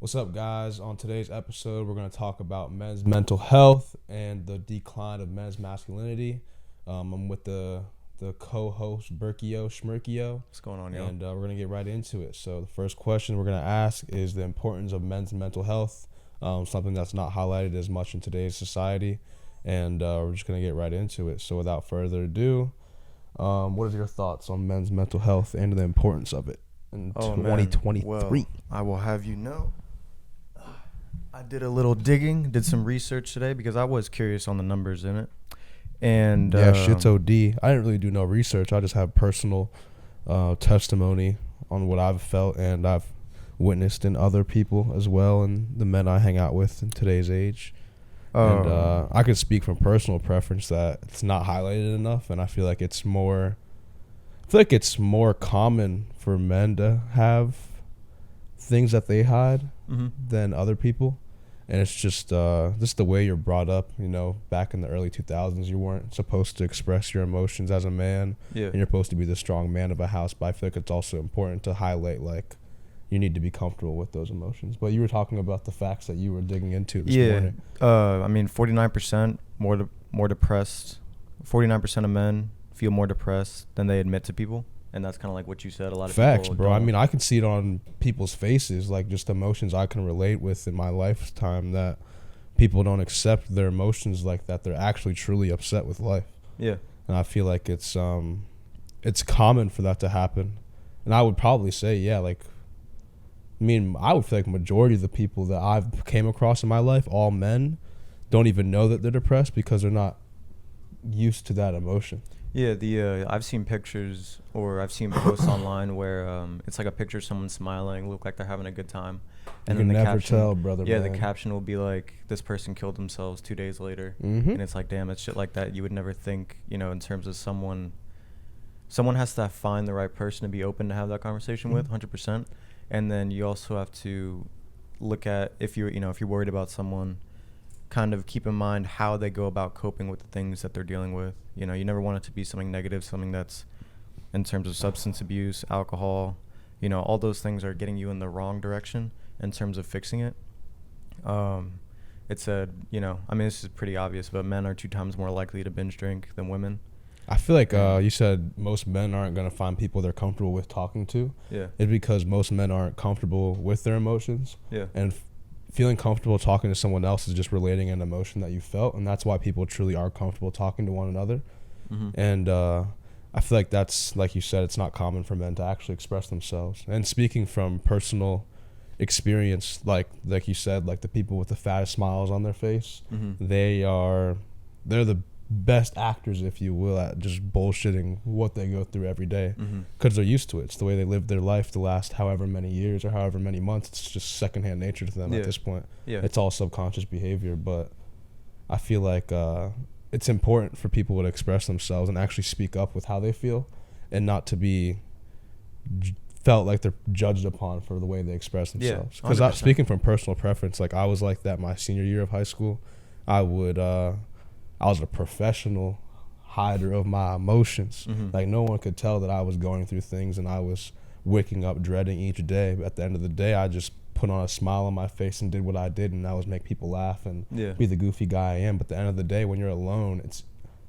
What's up, guys? On today's episode, we're going to talk about men's mental health and the decline of men's masculinity. I'm with the co-host Burkio Schmirkio, What's going on, yo? and we're going to get right into it. So the first question we're going to ask is the importance of men's mental health, something that's not highlighted as much in today's society, and we're just going to get right into it. So without further ado, what are your thoughts on men's mental health and the importance of it in 2023? Well, I will have you know, I did a little digging, did some research today because I was curious on the numbers in it. And yeah, shit's OD. I didn't really do no research. I just have personal testimony on what I've felt and I've witnessed in other people as well, and the men I hang out with in today's age. And I could speak from personal preference that it's not highlighted enough, and I feel like it's more common for men to have things that they hide than other people. And it's just the way you're brought up. You know, back in the early 2000s, you weren't supposed to express your emotions as a man. Yeah. And you're supposed to be the strong man of a house. But I feel like it's also important to highlight, like, you need to be comfortable with those emotions. But you were talking about the facts that you were digging into this morning. I mean, 49% more depressed. 49% of men feel more depressed than they admit to people. And that's kind of like what you said. A lot of Facts, people bro. don't. I mean, I can see it on people's faces, like just emotions I can relate with in my lifetime, that people don't accept their emotions like that. They're actually truly upset with life. Yeah. And I feel like it's common for that to happen. And I would probably say, yeah, like, I mean, I would feel like majority of the people that I've came across in my life, all men, don't even know that they're depressed because they're not used to that emotion. Yeah, I've seen pictures or I've seen posts online where it's like a picture of someone smiling, look like they're having a good time. And you can never tell, brother. Yeah, man. the caption will be like, this person killed themselves 2 days later. Mm-hmm. And it's like, damn, it's shit like that you would never think, you know, in terms of someone has to find the right person to be open to have that conversation with, 100%. And then you also have to look at, if you're worried about someone, kind of keep in mind how they go about coping with the things that they're dealing with. You know, you never want it to be something negative, something that's in terms of substance abuse, alcohol, you know, all those things are getting you in the wrong direction in terms of fixing it. It said, you know, I mean, this is pretty obvious, but men are 2 times more likely to binge drink than women. I feel like you said most men aren't going to find people they're comfortable with talking to. Yeah. It's because most men aren't comfortable with their emotions. Yeah. And feeling comfortable talking to someone else is just relating an emotion that you felt, and that's why people truly are comfortable talking to one another. And I feel like that's, like you said, it's not common for men to actually express themselves. And speaking from personal experience, like you said, like the people with the fattest smiles on their face, they're the best actors, if you will, at just bullshitting what they go through every day, because they're used to it. It's the way they live their life the last however many years or however many months. It's just secondhand nature to them at this point. It's all subconscious behavior. But I feel like it's important for people to express themselves and actually speak up with how they feel, and not to be felt like they're judged upon for the way they express themselves. Because speaking from personal preference, like I was like that my senior year of high school. I was a professional hider of my emotions. Like no one could tell that I was going through things, and I was waking up dreading each day. But at the end of the day, I just put on a smile on my face and did what I did, and that was make people laugh and be the goofy guy I am. But at the end of the day, when you're alone, it's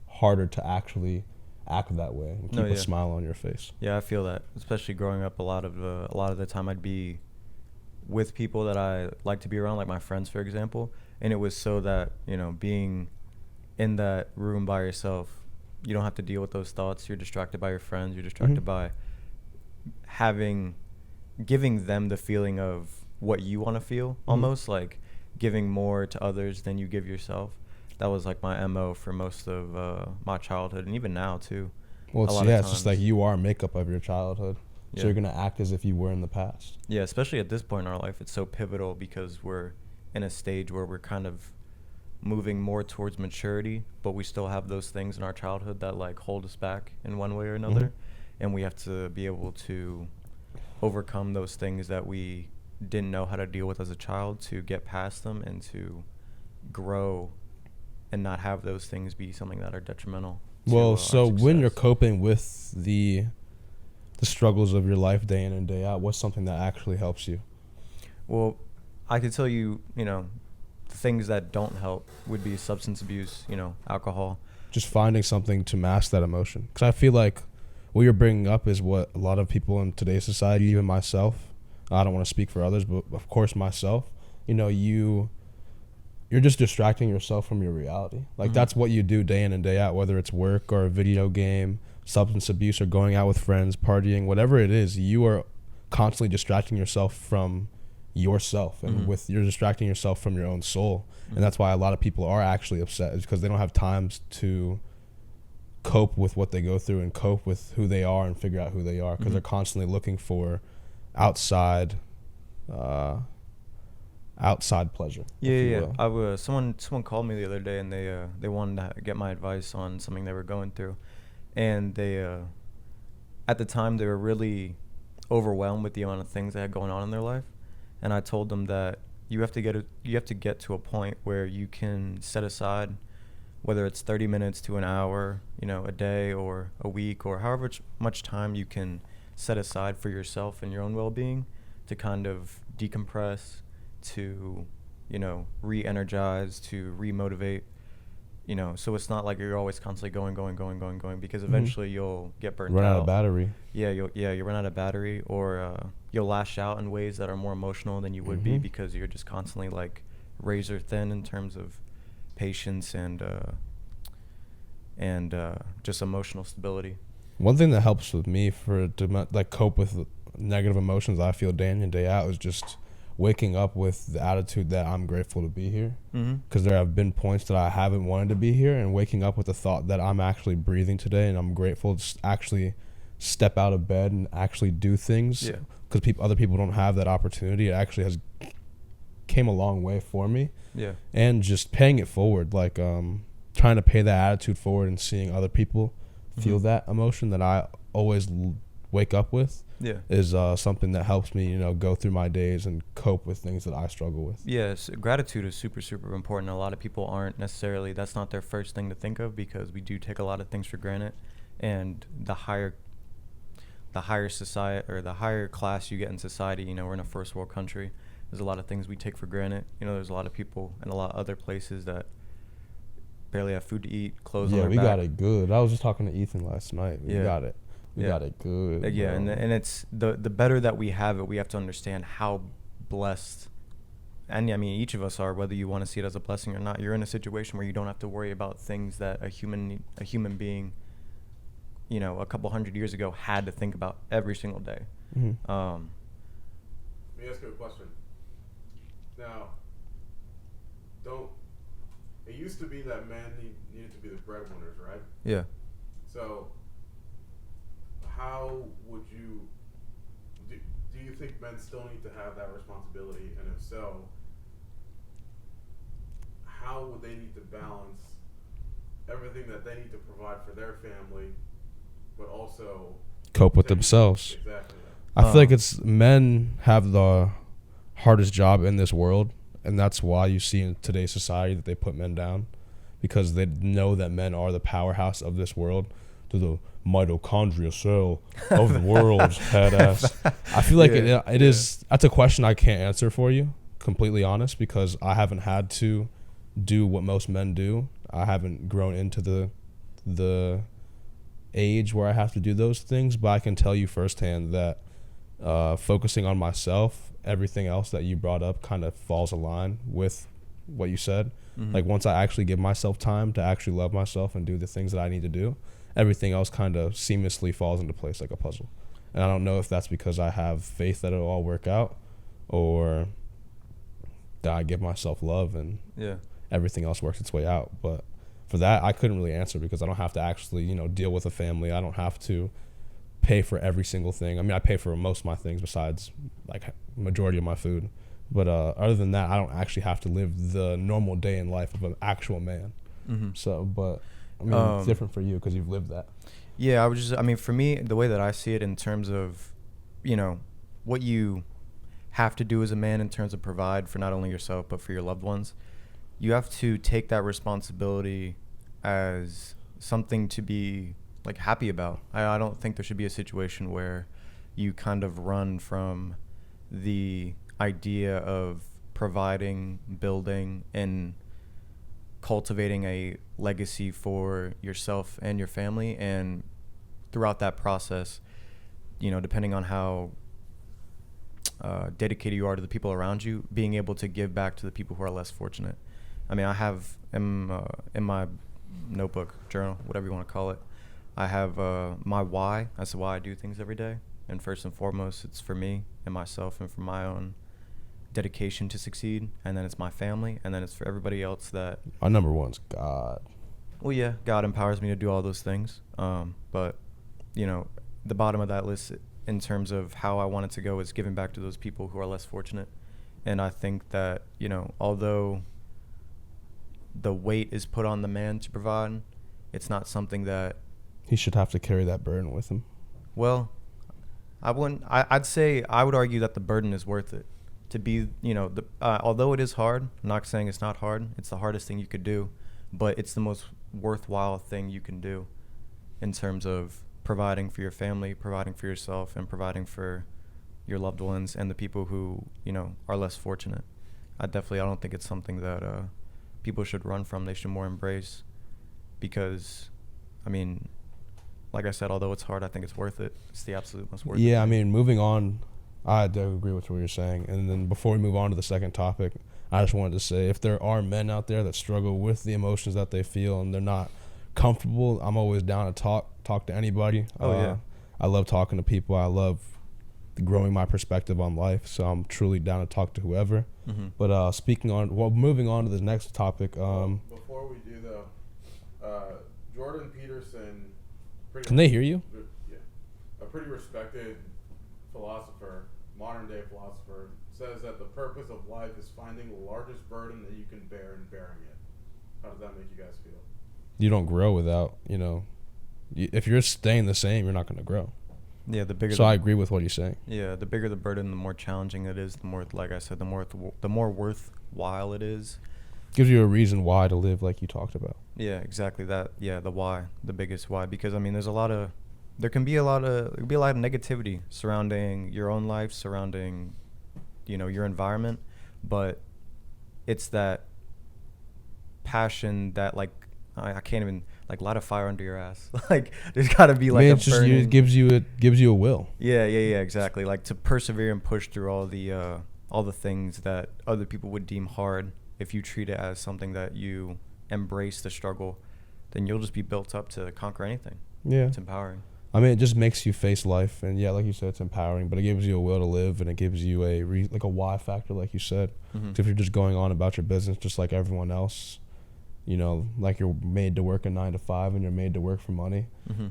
harder to actually act that way and keep a smile on your face. Yeah, I feel that, especially growing up. A lot of the time I'd be with people that I like to be around, like my friends, for example, and it was so that, you know, being in that room by yourself, you don't have to deal with those thoughts. You're distracted by your friends. You're distracted by giving them the feeling of what you want to feel, almost like giving more to others than you give yourself. That was like my MO for most of my childhood, and even now too. Well, it's just like you are makeup of your childhood. So you're going to act as if you were in the past. Yeah, especially at this point in our life, it's so pivotal because we're in a stage where we're kind of moving more towards maturity, but we still have those things in our childhood that like hold us back in one way or another. And we have to be able to overcome those things that we didn't know how to deal with as a child, to get past them and to grow and not have those things be something that are detrimental. Well, so when you're coping with the struggles of your life day in and day out, what's something that actually helps you? Well, I could tell you, things that don't help would be substance abuse, alcohol. Just finding something to mask that emotion. Because I feel like what you're bringing up is what a lot of people in today's society, even myself, I don't want to speak for others, but of course myself, you're just distracting yourself from your reality. Like that's what you do day in and day out, whether it's work or a video game, substance abuse, or going out with friends, partying, whatever it is, you are constantly distracting yourself from yourself, and you're distracting yourself from your own soul. And that's why a lot of people are actually upset, is because they don't have times to cope with what they go through and cope with who they are and figure out who they are, because they're constantly looking for outside pleasure. Someone called me the other day, and they wanted to get my advice on something they were going through, and they at the time they were really overwhelmed with the amount of things they had going on in their life. And I told them that you have to get to a point where you can set aside, whether it's 30 minutes to an hour, a day or a week, or however much time you can set aside for yourself and your own well-being, to kind of decompress, to, re-energize, to re-motivate, so it's not like you're always constantly going, because eventually you'll get burnt out. Run out of battery. You run out of battery, or you'll lash out in ways that are more emotional than you would be, because you're just constantly like razor thin in terms of patience and just emotional stability. One thing that helps with me to like cope with negative emotions I feel day in and day out is just waking up with the attitude that I'm grateful to be here, because there have been points that I haven't wanted to be here, and waking up with the thought that I'm actually breathing today and I'm grateful to actually step out of bed and actually do things, because other people don't have that opportunity. It actually has came a long way for me, and just paying it forward, like trying to pay that attitude forward and seeing other people feel that emotion that I always wake up with is something that helps me, go through my days and cope with things that I struggle with. Yes, gratitude is super, super important. A lot of people aren't necessarily, that's not their first thing to think of, because we do take a lot of things for granted. And the higher society, or the higher class you get in society, we're in a first world country. There's a lot of things we take for granted. There's a lot of people in a lot of other places that barely have food to eat, clothes on their back. Yeah, we got it good. I was just talking to Ethan last night. We got it. We got it good. And it's the better that we have it, we have to understand how blessed, and I mean each of us are, whether you want to see it as a blessing or not. You're in a situation where you don't have to worry about things that a human being, a couple hundred years ago had to think about every single day. Let me ask you a question. Now, it used to be that men needed to be the breadwinners, right? Yeah. So, how would you, do you think men still need to have that responsibility? And if so, how would they need to balance everything that they need to provide for their family, but also cope with themselves? Exactly. I feel like men have the hardest job in this world, and that's why you see in today's society that they put men down, because they know that men are the powerhouse of this world. To the mitochondria cell of the world, badass. I feel like it is. That's a question I can't answer for you, completely honest, because I haven't had to do what most men do. I haven't grown into the age where I have to do those things, but I can tell you firsthand that focusing on myself, everything else that you brought up kind of falls in line with what you said. Like once I actually give myself time to actually love myself and do the things that I need to do, everything else kind of seamlessly falls into place like a puzzle. And I don't know if that's because I have faith that it'll all work out, or that I give myself love and everything else works its way out. But for that, I couldn't really answer, because I don't have to actually, deal with a family. I don't have to pay for every single thing. I mean, I pay for most of my things besides like majority of my food. But other than that, I don't actually have to live the normal day in life of an actual man. So, but I mean, it's different for you because you've lived that. Yeah, for me, the way that I see it in terms of, what you have to do as a man in terms of provide for not only yourself, but for your loved ones, you have to take that responsibility as something to be like happy about. I don't think there should be a situation where you kind of run from the idea of providing, building, and cultivating a legacy for yourself and your family. And throughout that process, you know, depending on how dedicated you are to the people around you, being able to give back to the people who are less fortunate. I mean, I have in my notebook, journal, whatever you want to call it, I have my why. That's why I do things every day. And first and foremost, it's for me and myself and for my own dedication to succeed. And then it's my family. And then it's for everybody else that... My number one's God. Well, yeah, God empowers me to do all those things. But, you know, the bottom of that list in terms of how I want it to go is giving back to those people who are less fortunate. And I think that, you know, although the weight is put on the man to provide, it's not something that... He should have to carry that burden with him. Well, I'd say I would argue that the burden is worth it. To be, you know, although it is hard, I'm not saying it's not hard. It's the hardest thing you could do, but it's the most worthwhile thing you can do in terms of providing for your family, providing for yourself, and providing for your loved ones and the people who, you know, are less fortunate. I don't think it's something that people should run from. They should more embrace, because, I mean, like I said, although it's hard, I think it's worth it. It's the absolute most worth it. Yeah, I mean, moving on, I do agree with what you're saying. And then before we move on to the second topic, I just wanted to say, if there are men out there that struggle with the emotions that they feel and they're not comfortable, I'm always down to talk to anybody. Yeah. I love talking to people. I love growing my perspective on life. So I'm truly down to talk to whoever. Mm-hmm. But moving on to the next topic. Before we do though, Jordan Peterson. Can they hear you? Yeah. A pretty respected philosopher, modern day philosopher, says that the purpose of life is finding the largest burden that you can bear and bearing it. How does that make you guys feel? You don't grow without, you know, if you're staying the same, you're not going to grow. Yeah, the bigger. So I agree with what he's saying. Yeah, the bigger the burden, the more challenging it is. The more, like I said, the more worthwhile it is. Gives you a reason why to live, like you talked about. Yeah, exactly that. Yeah, the why, the biggest why. Because I mean, there can be a lot of negativity surrounding your own life, surrounding, you know, your environment, but it's that passion that, like, I can't even, like, light a fire under your ass. Like, there's got to be like it gives you a will. Yeah, exactly. Like, to persevere and push through all the things that other people would deem hard. If you treat it as something that you embrace the struggle, then you'll just be built up to conquer anything. Yeah, it's empowering. I mean, it just makes you face life, and yeah, like you said, it's empowering. But it gives you a will to live, and it gives you a why factor, like you said. Mm-hmm. If you're just going on about your business just like everyone else, you know, like you're made to work a 9 to 5 and you're made to work for money, mm-hmm.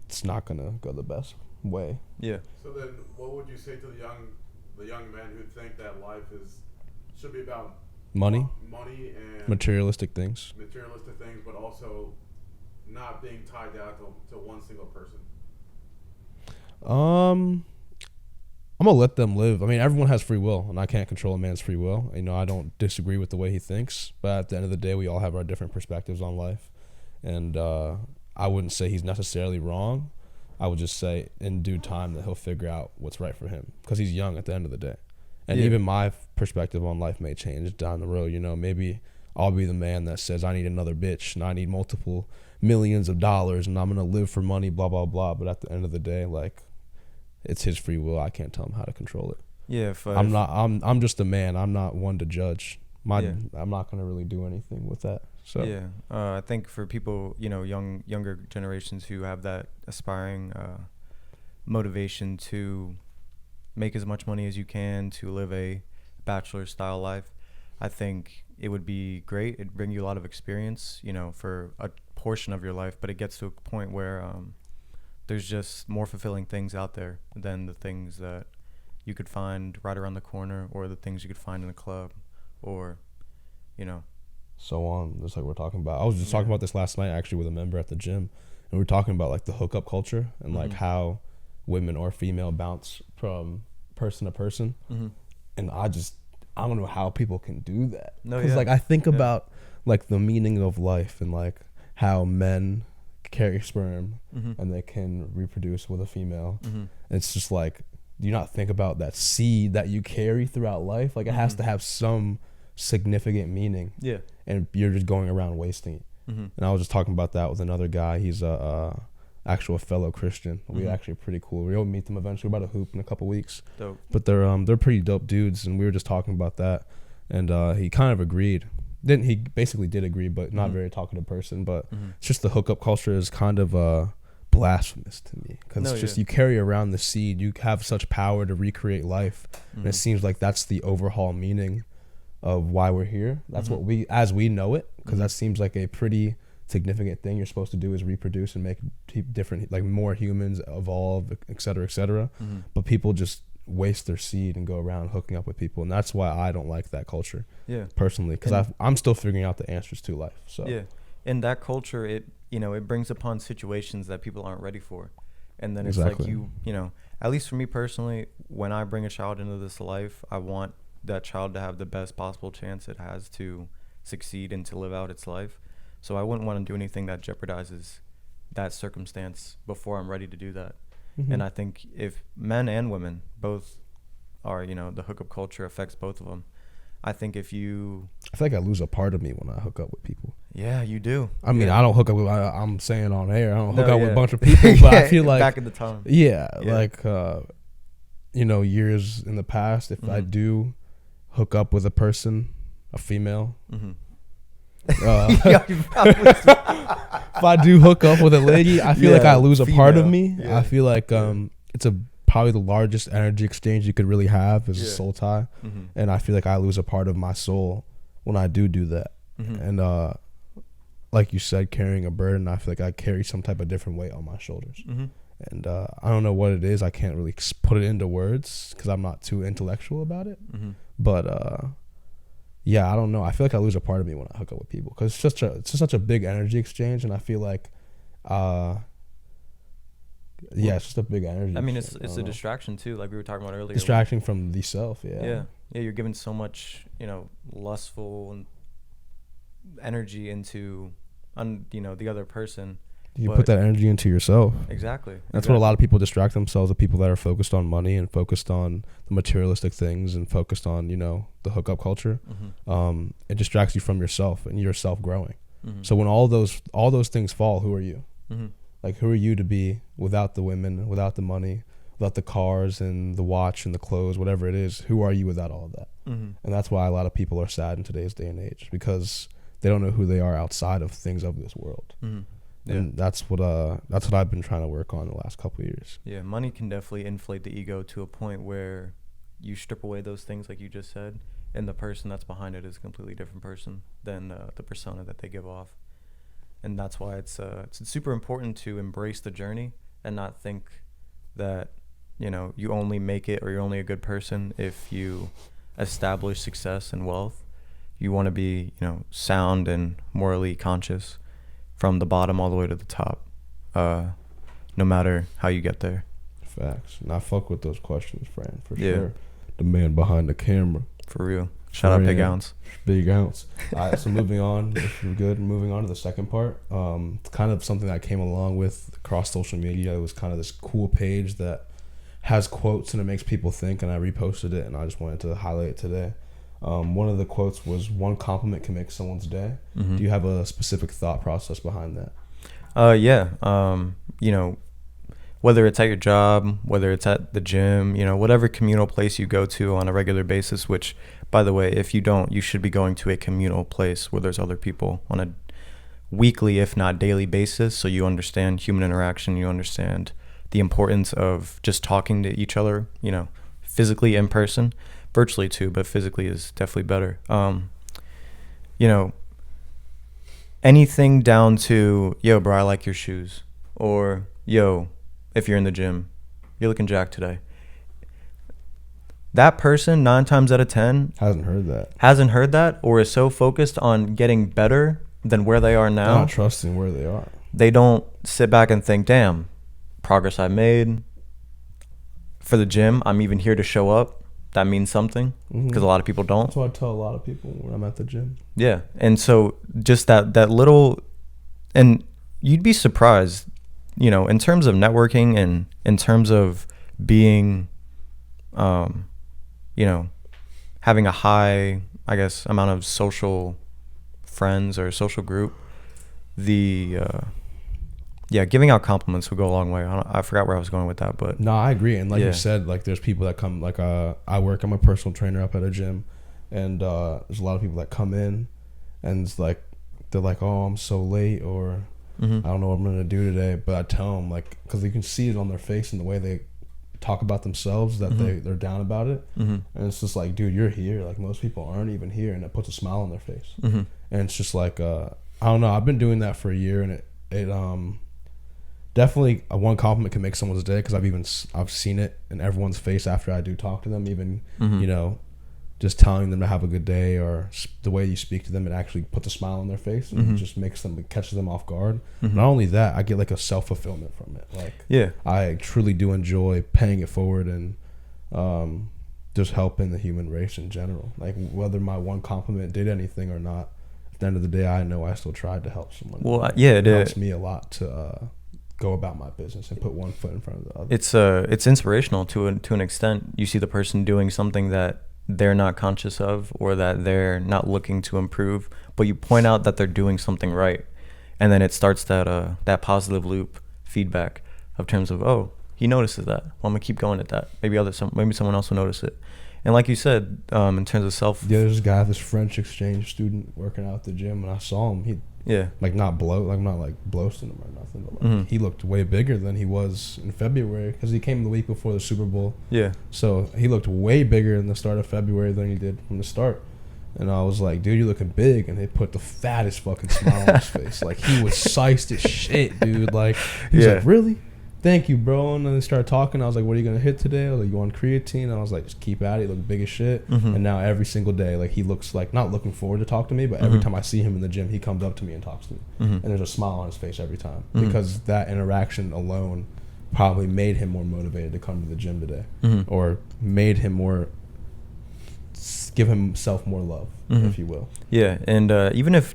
It's not gonna go the best way. Yeah. So then, what would you say to the young men who think that life should be about money and materialistic things, but also not being tied down to one single person? I'm gonna let them live. I mean, everyone has free will, and I can't control a man's free will. You know, I don't disagree with the way he thinks, but at the end of the day, we all have our different perspectives on life, and I wouldn't say he's necessarily wrong. I would just say in due time that he'll figure out what's right for him, because he's young at the end of the day. And even my perspective on life may change down the road. You know, maybe I'll be the man that says I need another bitch and I need multiple millions of dollars and I'm going to live for money, blah, blah, blah. But at the end of the day, like, it's his free will. I can't tell him how to control it. Yeah. I'm just a man. I'm not one to judge. I'm not going to really do anything with that. So yeah. I think for people, you know, younger generations who have that aspiring motivation to make as much money as you can, to live a bachelor style life, I think it would be great. It'd bring you a lot of experience, you know, for a portion of your life, but it gets to a point where there's just more fulfilling things out there than the things that you could find right around the corner, or the things you could find in a club, or, you know, so on. Just like we're talking about. I was just talking about this last night actually with a member at the gym, and we were talking about like the hookup culture and mm-hmm. like how women or female bounce from person to person, mm-hmm. and I don't know how people can do that. Because like I think about like the meaning of life and like how men carry sperm mm-hmm. and they can reproduce with a female. Mm-hmm. It's just like do you not think about that seed that you carry throughout life? Like, it has to have some significant meaning. Yeah. And you're just going around wasting it. And I was just talking about that with another guy. He's a actual fellow Christian. We actually pretty cool. We'll meet them eventually. We're about to hoop in a couple weeks. Dope. But they're pretty dope dudes, and we were just talking about that. And he kind of agreed. He basically did agree, but not very talkative person. But it's just the hookup culture is kind of blasphemous to me, because it's just you carry around the seed. You have such power to recreate life, and it seems like that's the overhaul meaning of why we're here. That's what as we know it, because that seems like a pretty significant thing you're supposed to do, is reproduce and make different, like, more humans evolve, et cetera, but people just waste their seed and go around hooking up with people, and that's why I don't like that culture, personally, because I'm still figuring out the answers to life. So in that culture, it brings upon situations that people aren't ready for, and then it's like at least for me personally, when I bring a child into this life, I want that child to have the best possible chance it has to succeed and to live out its life. So I wouldn't want to do anything that jeopardizes that circumstance before I'm ready to do that. And I think if men and women both are, the hookup culture affects both of them. I think if you... I feel like I lose a part of me when I hook up with people. Yeah, you do. I mean, I don't hook up with... I'm saying on air, I don't hook up with a bunch of people, but I feel like... Back in the time. Yeah, like, years in the past, if I do hook up with a person, a female... if I do hook up with a lady, I feel like I lose a part of me. I feel like it's probably the largest energy exchange you could really have is a soul tie, and I feel like I lose a part of my soul when I do that. And like you said, carrying a burden, I feel like I carry some type of different weight on my shoulders. And I don't know what it is. I can't really put it into words because I'm not too intellectual about it. But yeah, I don't know. I feel like I lose a part of me when I hook up with people, because it's such a big energy exchange, and I feel like, it's just a big energy. I mean, exchange. it's a distraction too, like we were talking about earlier. Distraction from the self, Yeah, you're giving so much, lustful energy into, the other person. You put that energy into yourself. Exactly. That's what a lot of people distract themselves, the people that are focused on money and focused on the materialistic things and focused on, the hookup culture. It distracts you from yourself and yourself growing. So when all those things fall, who are you? Like, who are you to be without the women, without the money, without the cars and the watch and the clothes, whatever it is? Who are you without all of that? And that's why a lot of people are sad in today's day and age, because they don't know who they are outside of things of this world. And that's what I've been trying to work on the last couple of years. Yeah, money can definitely inflate the ego to a point where you strip away those things, like you just said, and the person that's behind it is a completely different person than the persona that they give off. And that's why it's super important to embrace the journey and not think that you only make it, or you're only a good person if you establish success and wealth. You want to be sound and morally conscious from the bottom all the way to the top, no matter how you get there. Facts. And I fuck with those questions, Fran, for sure. The man behind the camera. For real. Shout out Big Ounce. Big Ounce. All right, so moving on, if we're good, moving on to the second part. It's kind of something that came along with across social media. It was kind of this cool page that has quotes and it makes people think, and I reposted it, and I just wanted to highlight it today. One of the quotes was, "One compliment can make someone's day." Do you have a specific thought process behind that? Whether it's at your job, whether it's at the gym, whatever communal place you go to on a regular basis, which, by the way, if you don't, you should be going to a communal place where there's other people on a weekly, if not daily basis, so you understand human interaction, you understand the importance of just talking to each other, physically in person. Virtually too, but physically is definitely better. Anything down to, "Yo, bro, I like your shoes," or "Yo, if you're in the gym, you're looking jacked today." That person 9 times out of 10 hasn't heard that, or is so focused on getting better than where they are now. They're not trusting where they are. They don't sit back and think, "Damn, progress I made for the gym. I'm even here to show up. That means something," because a lot of people don't. That's what I tell a lot of people when I'm at the gym. Yeah, and so just that little, and you'd be surprised, in terms of networking and in terms of being you know, having a high, I guess, amount of social friends or social group, giving out compliments would go a long way. I forgot where I was going with that, but no, I agree. And like you said, like there's people that come, like I'm a personal trainer up at a gym, and there's a lot of people that come in, and it's like they're like, oh, I'm so late, or I don't know what I'm gonna do today. But I tell them, like, because you can see it on their face and the way they talk about themselves, that they're down about it, and it's just like, dude, you're here. Like most people aren't even here, and it puts a smile on their face. And it's just like, I don't know. I've been doing that for a year, and it definitely one compliment can make someone's day, because I've seen it in everyone's face after I do talk to them. Even you know, just telling them to have a good day, or the way you speak to them, it actually puts a smile on their face, and just catches them off guard. Not only that, I get like a self-fulfillment from it. Like, I truly do enjoy paying it forward, and just helping the human race in general. Like whether my one compliment did anything or not, at the end of the day, I know I still tried to help someone. Well, it helps me a lot to go about my business and put one foot in front of the other. It's inspirational to an extent. You see the person doing something that they're not conscious of, or that they're not looking to improve, but you point out that they're doing something right, and then it starts that positive loop feedback of terms of, oh, he notices that, well, I'm gonna keep going at that. Maybe someone else will notice it. And like you said, in terms of there's this French exchange student working out at the gym, and I saw him. Not bloasting him or nothing, but like he looked way bigger than he was in February, because he came the week before the Super Bowl. Yeah. So he looked way bigger in the start of February than he did from the start. And I was like, dude, you're looking big. And they put the fattest fucking smile on his face. Like, he was sized as shit, dude. Like, he's like, really? Thank you, bro. And then they started talking. I was like, what are you going to hit today? I was like, you want creatine? And I was like, just keep at it. He looked big as shit. And now every single day, like, he looks like, not looking forward to talk to me, but every time I see him in the gym, he comes up to me and talks to me. And there's a smile on his face every time. Because that interaction alone probably made him more motivated to come to the gym today. Or made him give himself more love, if you will. Yeah, and even if,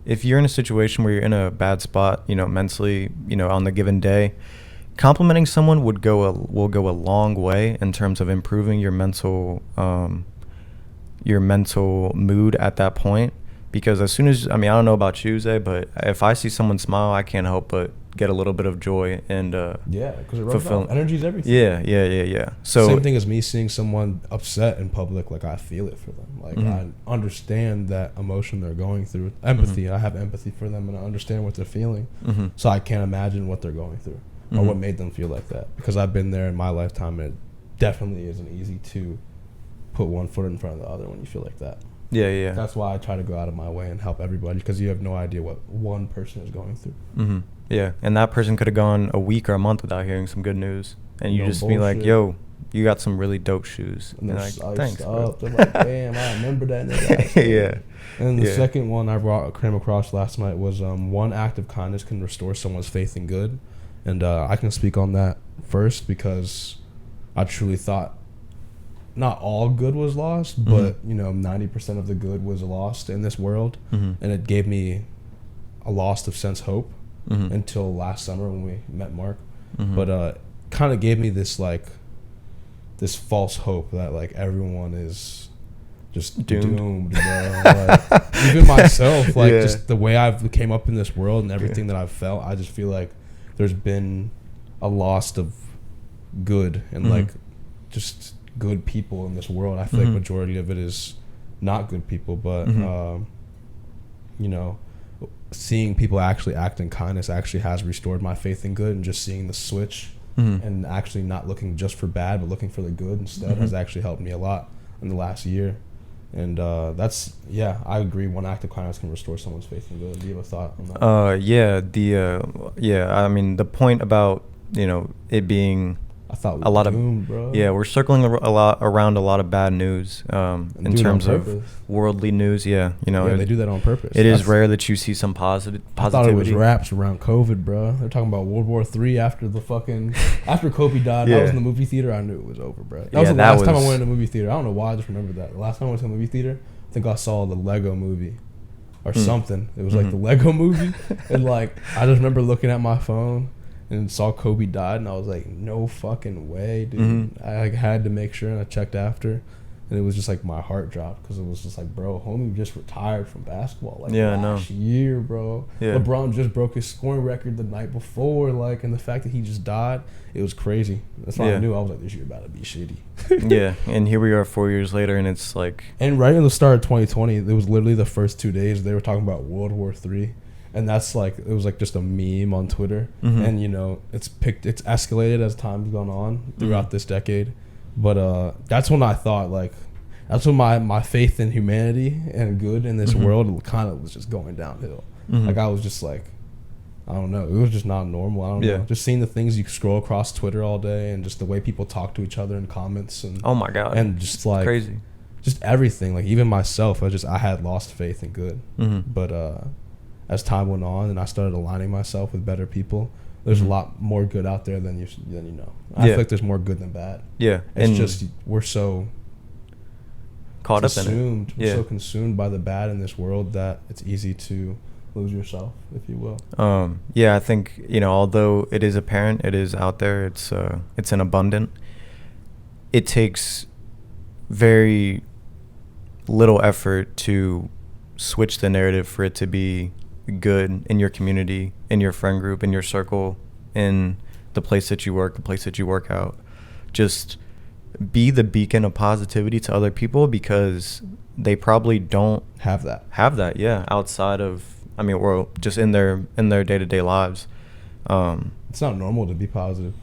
if you're in a situation where you're in a bad spot, mentally, on the given day, complimenting someone will go a long way in terms of improving your mental mood at that point. Because as soon as, I don't know about you, Zay, but if I see someone smile, I can't help but get a little bit of joy and because it rubs off. Energy's everything. Yeah. So same thing as me seeing someone upset in public. Like, I feel it for them. Like, I understand that emotion they're going through. Empathy. I have empathy for them, and I understand what they're feeling. So I can't imagine what they're going through or what made them feel like that, because I've been there in my lifetime, and it definitely isn't easy to put one foot in front of the other when you feel like that. Yeah. That's why I try to go out of my way and help everybody, because you have no idea what one person is going through. Yeah, and that person could have gone a week or a month without hearing some good news, and you just be like, yo, you got some really dope shoes. And they're like, thanks, bro. They're like, damn, I remember that nigga. Yeah. And the second one I came across last night was one act of kindness can restore someone's faith in good. And I can speak on that first, because I truly thought not all good was lost, but 90% of the good was lost in this world, and it gave me a loss of sense hope until last summer when we met Mark. But kind of gave me this this false hope that like everyone is just doomed, bro. Like, even myself, like just the way I've came up in this world and everything that I've felt, I just feel like there's been a loss of good and like just good people in this world. I feel like majority of it is not good people, but seeing people actually act in kindness actually has restored my faith in good, and just seeing the switch and actually not looking just for bad but looking for the good instead has actually helped me a lot in the last year. And that's I agree, one act of kindness can restore someone's faith in good. Do you have a thought on that? The point about it being I thought a lot doomed, of bro. We're circling around a lot of bad news in terms of worldly news. They do that on purpose. It is rare that you see some positivity. I thought it was raps around COVID, bro. They're talking about World War III after after Kobe died. I was in the movie theater. I knew it was over, bro. That was the last time I went in the movie theater. I don't know why, I just remember that. The last time I went to the movie theater, I think I saw the Lego movie or something. It was like the Lego movie, and like I just remember looking at my phone and saw Kobe died, and I was like, no fucking way, dude. I like had to make sure, and I checked after, and it was just like my heart dropped because it was just like, bro, homie just retired from basketball like last year, bro. LeBron just broke his scoring record the night before, like, and the fact that he just died, it was crazy. That's why I knew. I was like, this year about to be shitty. And here we are 4 years later, and it's like, and right in the start of 2020, it was literally the first 2 days they were talking about World War III. And that's like, it was like just a meme on Twitter. And, you know, it's escalated as time's gone on throughout this decade. But that's when I thought, like, that's when my faith in humanity and good in this world kind of was just going downhill. Like, I was just like, I don't know. It was just not normal. I don't know. Just seeing the things you scroll across Twitter all day and just the way people talk to each other in comments. And oh, my God. And just like, crazy. Just everything. Like, even myself, I had lost faith in good. But as time went on and I started aligning myself with better people, there's a lot more good out there than you know. I feel like there's more good than bad. It's and just we're so caught up in it. We're so consumed by the bad in this world that it's easy to lose yourself, if you will. I think, you know, although it is apparent, it is out there, it's an abundant. It takes very little effort to switch the narrative for it to be good in your community, in your friend group, in your circle, in the place that you work, the place that you work out. Just be the beacon of positivity to other people, because they probably don't have that outside of, I mean, or just in their day-to-day lives. It's not normal to be positive.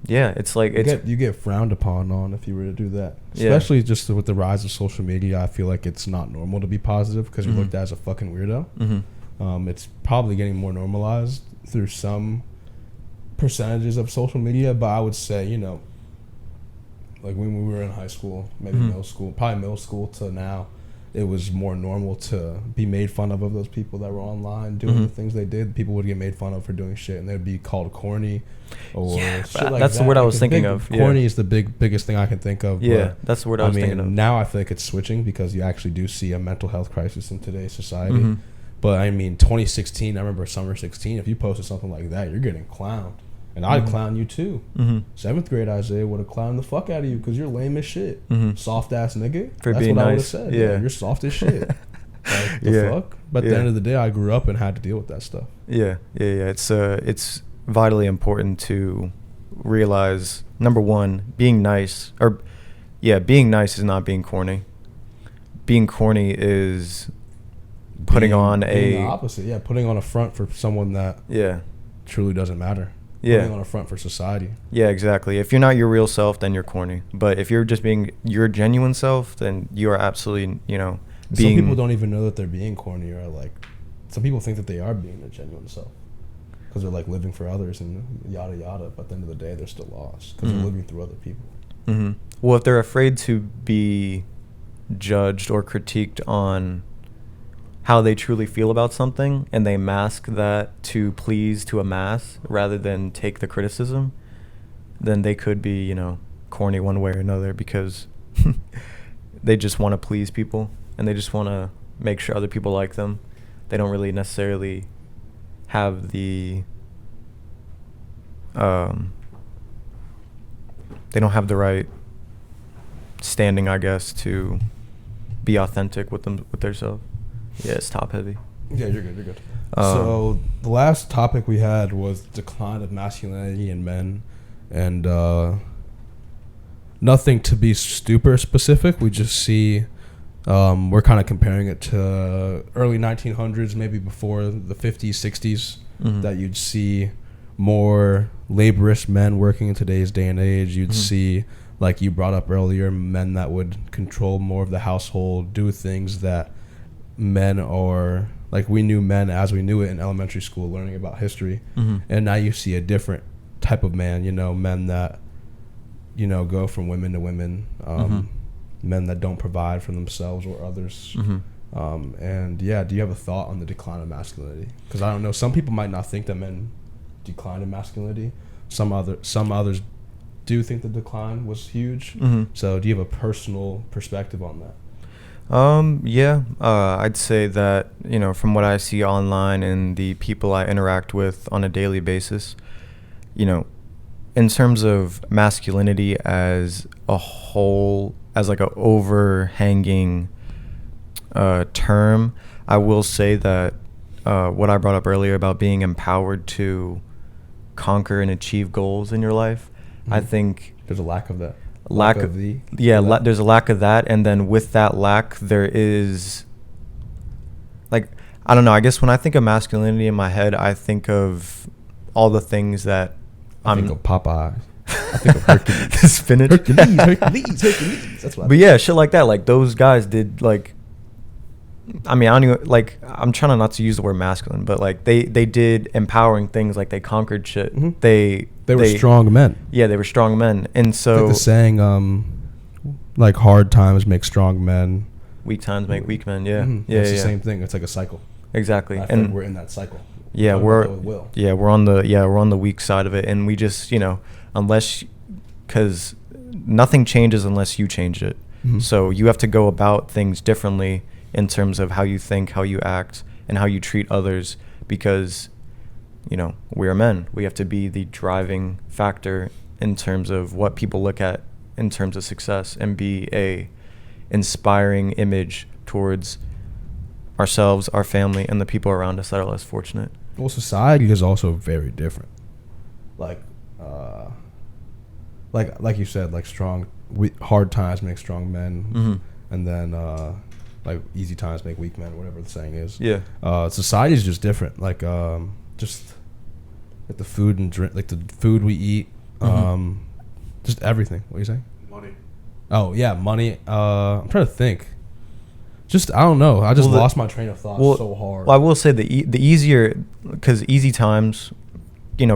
It's like you get frowned upon on if you were to do that, especially just with the rise of social media. I feel like it's not normal to be positive because you're looked at as a fucking weirdo. It's probably getting more normalized through some percentages of social media, but I would say, you know, like when we were in high school, maybe middle school to now, it was more normal to be made fun of those people that were online doing the things they did. People would get made fun of for doing shit, and they'd be called corny or shit like that's that. The word I was thinking of. Corny is the biggest thing I can think of. That's the word I was thinking of. Now I feel like it's switching because you actually do see a mental health crisis in today's society. But I mean, 2016, I remember summer 16, if you posted something like that, you're getting clowned. And I'd clown you too. 7th grade Isaiah would have clowned the fuck out of you because you're lame as shit. Soft ass nigga. For That's being what nice. I would have said. Yeah, you're soft as shit. Like, the fuck? But at the end of the day, I grew up and had to deal with that stuff. It's vitally important to realize, number one, being nice is not being corny. Being corny is putting on the opposite. Putting on a front for someone that truly doesn't matter. Putting on a front for society. Yeah, exactly. If you're not your real self, then you're corny. But if you're just being your genuine self, then you are absolutely, you know, being. Some people don't even know that they're being corny, or like, some people think that they are being their genuine self because they're like living for others and yada yada. But at the end of the day, they're still lost because they're living through other people. Well, if they're afraid to be judged or critiqued on how they truly feel about something, and they mask that to please to a mass rather than take the criticism, then they could be, you know, corny one way or another, because they just want to please people and they just want to make sure other people like them. They don't really necessarily have the they don't have the right standing, I guess, to be authentic with themselves. Yeah, it's top heavy. Yeah, you're good. So the last topic we had was decline of masculinity in men, and nothing to be super specific. We just see we're kind of comparing it to early 1900s, maybe before the 50s, 60s, that you'd see more laborious men working in today's day and age. You'd see, like you brought up earlier, men that would control more of the household, do things that men are, like, we knew men as we knew it in elementary school, learning about history. And now you see a different type of man, you know, men that, you know, go from women to women, men that don't provide for themselves or others. And do you have a thought on the decline of masculinity? Because I don't know, some people might not think that men decline in masculinity. Some others do think the decline was huge. So do you have a personal perspective on that? I'd say that, you know, from what I see online and the people I interact with on a daily basis, you know, in terms of masculinity as a whole, as like a overhanging term, I will say that what I brought up earlier about being empowered to conquer and achieve goals in your life, I think there's a lack of that. There's a lack of that, and then with that lack, there is, like, I don't know. I guess when I think of masculinity in my head, I think of all the things that I think of Popeyes. I think of Hercules. Spinach. Hercules. That's what. But yeah, shit like that. Like those guys did like. I mean, I don't even, like, I'm trying not to use the word masculine, but like they did empowering things. Like they conquered shit. Mm-hmm. They were strong men. Yeah, they were strong men, and so it's like the saying, like hard times make strong men. Weak times make weak men. Yeah, mm-hmm. It's the same thing. It's like a cycle. Exactly, and we're in that cycle. Yeah, we're on the weak side of it, and we just, because nothing changes unless you change it. Mm-hmm. So you have to go about things differently in terms of how you think, how you act, and how you treat others, because we are men. We have to be the driving factor in terms of what people look at in terms of success, and be a inspiring image towards ourselves, our family, and the people around us that are less fortunate. Well, society is also very different. Like you said, like hard times make strong men, mm-hmm. and then like easy times make weak men, whatever the saying is. Yeah. Society is just different. Like just like the food and drink, like the food we eat, mm-hmm. just everything. What are you saying? Money. Oh yeah, money. I'm trying to think. I don't know. I just lost my train of thought so hard. Well, I will say the easier, because easy times,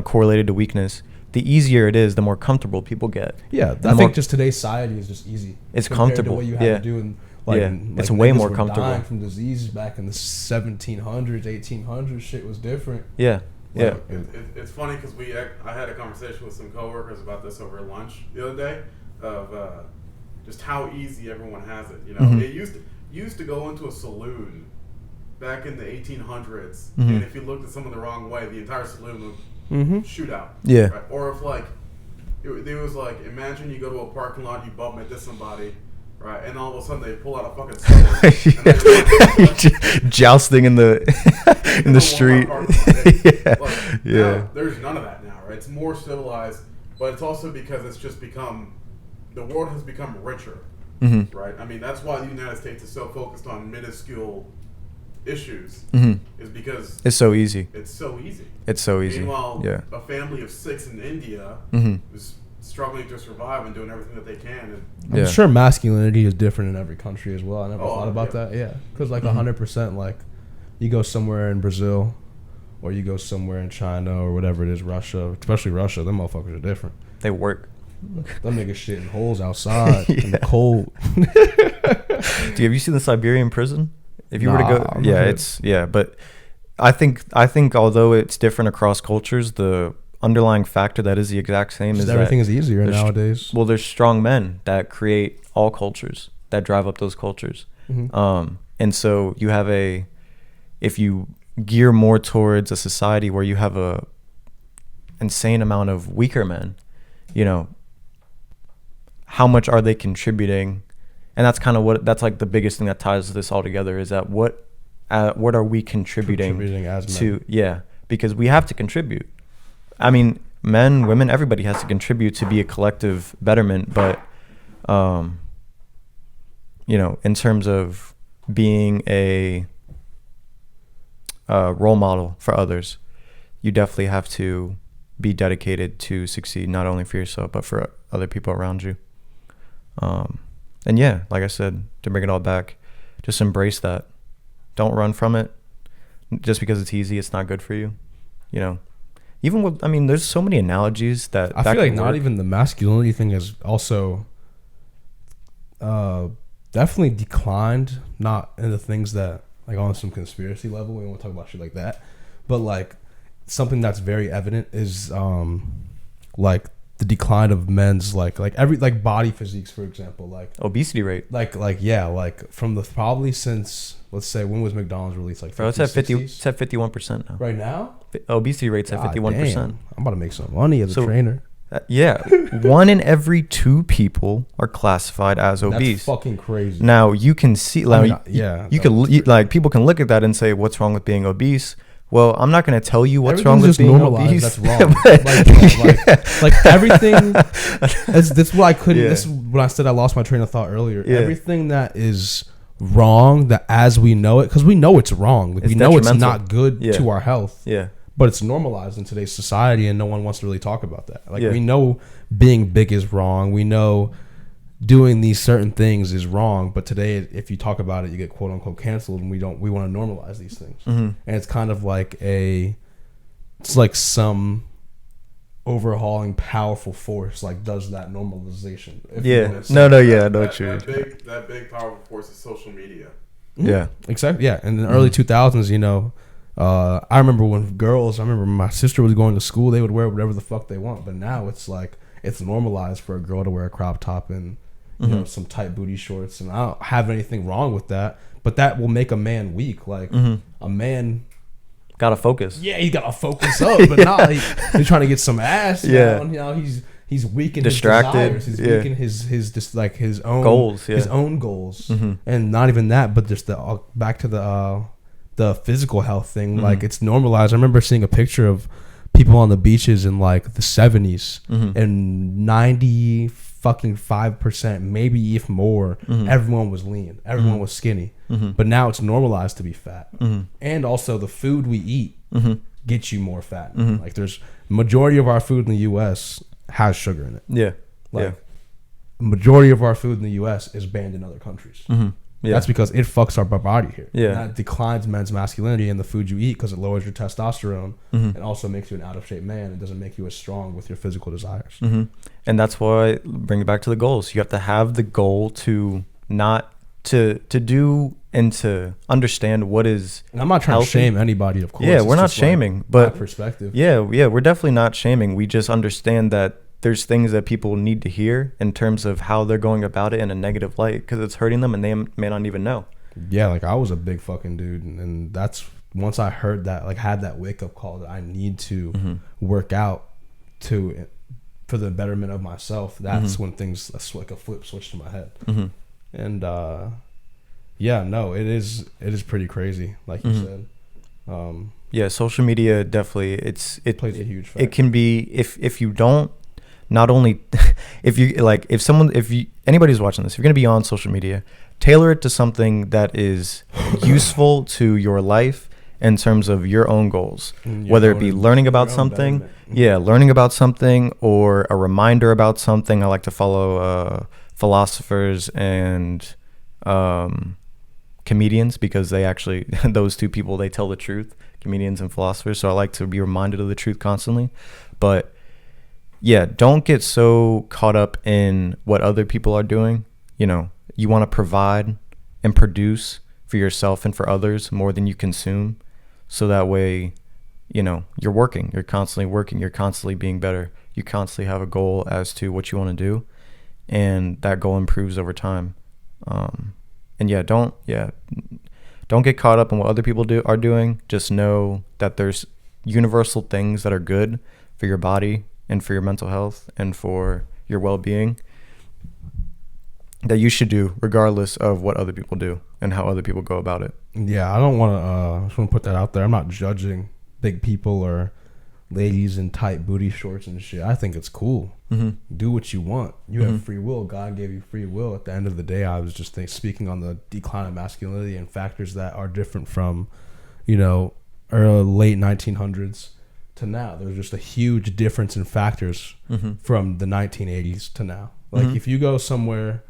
correlated to weakness. The easier it is, the more comfortable people get. Yeah, I think just today's society is just easy. It's comfortable. To what you have to do, and it's way more comfortable. Dying from diseases back in the 1700s, 1800s, shit was different. Yeah, yeah. It's funny because I had a conversation with some coworkers about this over lunch the other day, of just how easy everyone has it. Mm-hmm. It used to go into a saloon back in the 1800s, mm-hmm. and if you looked at someone the wrong way, the entire saloon would mm-hmm. shoot out. Yeah. Right? Or if it was like, imagine you go to a parking lot, you bump into somebody, right, and all of a sudden they pull out a fucking sword. Jousting in the street. Now, there's none of that now, right? It's more civilized, but it's also because it's just the world has become richer, mm-hmm. right? I mean, that's why the United States is so focused on minuscule issues, mm-hmm. is because it's so easy. Meanwhile, a family of 6 in India mm-hmm. is struggling to survive and doing everything that they can. I'm sure masculinity is different in every country as well. I never thought about that. Yeah, because like 100%, like you go somewhere in Brazil, or you go somewhere in China or whatever it is, Russia, especially Russia, them motherfuckers are different. They work. Them niggas shit in holes outside in the cold. Have you seen the Siberian prison? If you were to go, but I think although it's different across cultures, the underlying factor that is the exact same is everything is easier nowadays. Well, there's strong men that create all cultures, that drive up those cultures. Mm-hmm. And so you have if you gear more towards a society where you have a insane amount of weaker men, how much are they contributing? And that's kind of that's like the biggest thing that ties this all together, is that what are we contributing as men? To? Yeah, because we have to contribute. I mean, men, women, everybody has to contribute to be a collective betterment. But, in terms of being a role model for others, you definitely have to be dedicated to succeed, not only for yourself, but for other people around you. And yeah, like I said, to bring it all back, just embrace that. Don't run from it. Just because it's easy, it's not good for you. Even with, there's so many analogies that I feel like not even the masculinity thing has also definitely declined. Not in the things that, like, on some conspiracy level, we don't want to talk about shit like that, but like something that's very evident is like the decline of men's like body physiques, for example, like obesity rate, like from the probably since, let's say, when was McDonald's released? Like 50, bro, it's at 50. 60s? It's at 51% now. Right now, obesity rates at God 51%. damn. I'm about to make some money as a trainer. Yeah, 1 in every 2 people are classified as obese. That's fucking crazy. Now you can see, like, like people can look at that and say, "What's wrong with being obese?" Well, I'm not going to tell you what's wrong with being obese. That's wrong. like everything. That's what I couldn't. Yeah. This is when I said I lost my train of thought earlier. Yeah. Everything that is wrong, that as we know it, because we know it's wrong. Like, we know it's not good to our health. Yeah. But it's normalized in today's society, and no one wants to really talk about that. Like, Yeah. we know being big is wrong. We know doing these certain things is wrong. But today, if you talk about it, you get quote unquote canceled, and we want to normalize these things. Mm-hmm. And it's kind of like it's like some overhauling powerful force like does that normalization. Yeah. No. Yeah. I know what you're. That big powerful force is social media. Yeah. Exactly. Yeah. In the early 2000s, you know. I remember when my sister was going to school, they would wear whatever the fuck they want. But now it's like, it's normalized for a girl to wear a crop top and, you know, some tight booty shorts. And I don't have anything wrong with that. But that will make a man weak. Like, a man... Gotta focus. Yeah, he gotta focus up. But not he's trying to get some ass. Yeah. You know, he's weak in distracted. his desires. He's weak in his just like his own... Goals, yeah. His own goals. And not even that, but just back to the physical health thing. Like, it's normalized. I remember seeing a picture of people on the beaches in like the 70s and 95%, maybe even more, everyone was lean, everyone was skinny. But now it's normalized to be fat. And also the food we eat gets you more fat. Like, there's majority of our food in the US has sugar in it. Yeah. Like, majority of our food in the US is banned in other countries. Yeah. That's because it fucks our body here. Yeah. And that declines men's masculinity in the food you eat because it lowers your testosterone and also makes you an out of shape man. It doesn't make you as strong with your physical desires. And that's why, bring it back to the goals. You have to have the goal to not to do and to understand what is. And I'm not trying to shame anybody, of course. Yeah, we're not shaming, like but my perspective. Yeah, we're definitely not shaming. We just understand that there's things that people need to hear in terms of how they're going about it in a negative light because it's hurting them and they may not even know. Yeah, like I was a big fucking dude, and that's once I heard that, like, had that wake up call that I need to work out for the betterment of myself. That's when things like a flip switch to my head. And it is pretty crazy, like you said. Yeah, social media definitely it plays a huge factor. It can be if you don't. Not only if anybody's watching this, if you're going to be on social media, tailor it to something that is useful to your life in terms of your own goals, whether it be learning about something, learning about something or a reminder about something. I like to follow philosophers and comedians because they actually, those two people, they tell the truth, comedians and philosophers. So I like to be reminded of the truth constantly. But yeah, don't get so caught up in what other people are doing. You know, you want to provide and produce for yourself and for others more than you consume. So that way, you know, you're constantly being better. You constantly have a goal as to what you want to do. And that goal improves over time. Don't get caught up in what other people are doing. Just know that there's universal things that are good for your body and for your mental health and for your well-being that you should do regardless of what other people do and how other people go about it. Yeah, I don't want to I just want to put that out there. I'm not judging big people or ladies in tight booty shorts and shit. I think it's cool. Do what you want. You have free will. God gave you free will. At the end of the day, I was just speaking on the decline of masculinity and factors that are different from, you know, late 1900s to now. There's just a huge difference in factors from the 1980s to now. Like if you go somewhere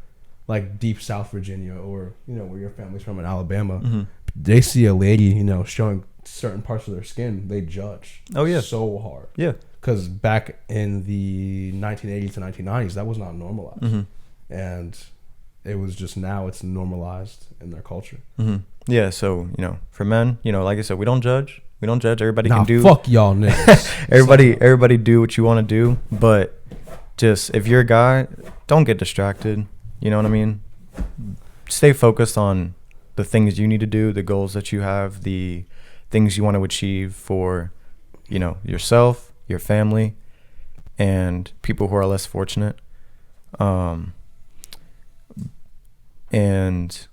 like deep South Virginia or, you know, where your family's from in Alabama, they see a lady, you know, showing certain parts of their skin, they judge. Oh yeah, so hard. Yeah, because back in the 1980s to 1990s, that was not normalized, and it was just now it's normalized in their culture. Yeah, so you know, for men, you know, like I said, we don't judge. Everybody can do. Fuck y'all niggas. everybody do what you want to do, but just if you're a guy, don't get distracted. You know what I mean? Stay focused on the things you need to do, the goals that you have, the things you want to achieve for you know, yourself, your family, and people who are less fortunate. And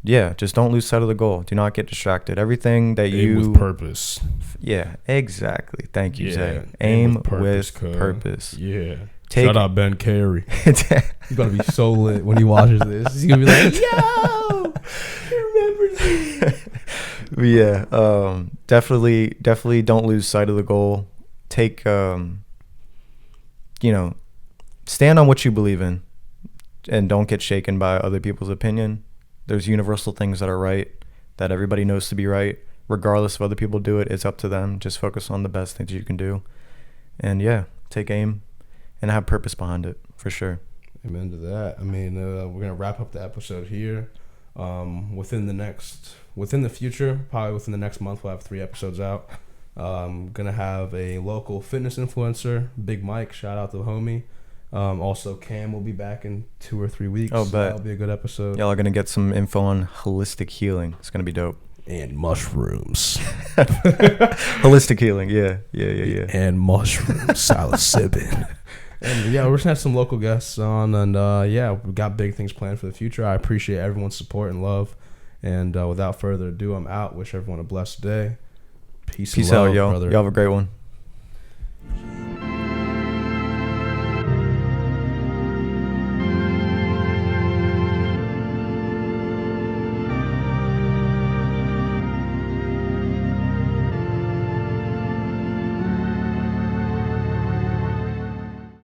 yeah, just don't lose sight of the goal. Do not get distracted. Everything that Aim with purpose. Yeah, exactly. Thank you, Yeah, Zay. Aim with cuz. purpose. Yeah. Shout out Ben Carey. He's gonna be so lit when he watches this. He's gonna be like, yo, he remembers me. Yeah, definitely don't lose sight of the goal. Take, you know, stand on what you believe in, and don't get shaken by other people's opinion. There's universal things that are right, that everybody knows to be right. Regardless of other people do it, it's up to them. Just focus on the best things you can do. And yeah, take aim and have purpose behind it, for sure. Amen to that. I mean, we're going to wrap up the episode here. Within the future, probably within the next month, we'll have 3 episodes out. Going to have a local fitness influencer, Big Mike, shout out to the homie. Also, Cam will be back in 2 or 3 weeks. Oh, bet. That'll be a good episode. Y'all are going to get some info on holistic healing. It's going to be dope. And mushrooms. Holistic healing, yeah. And mushrooms, psilocybin. And yeah, we're just gonna have some local guests on, and yeah, we've got big things planned for the future. I appreciate everyone's support and love. And without further ado, I'm out. Wish everyone a blessed day. Peace and love, out, y'all. brother. Y'all have a great one.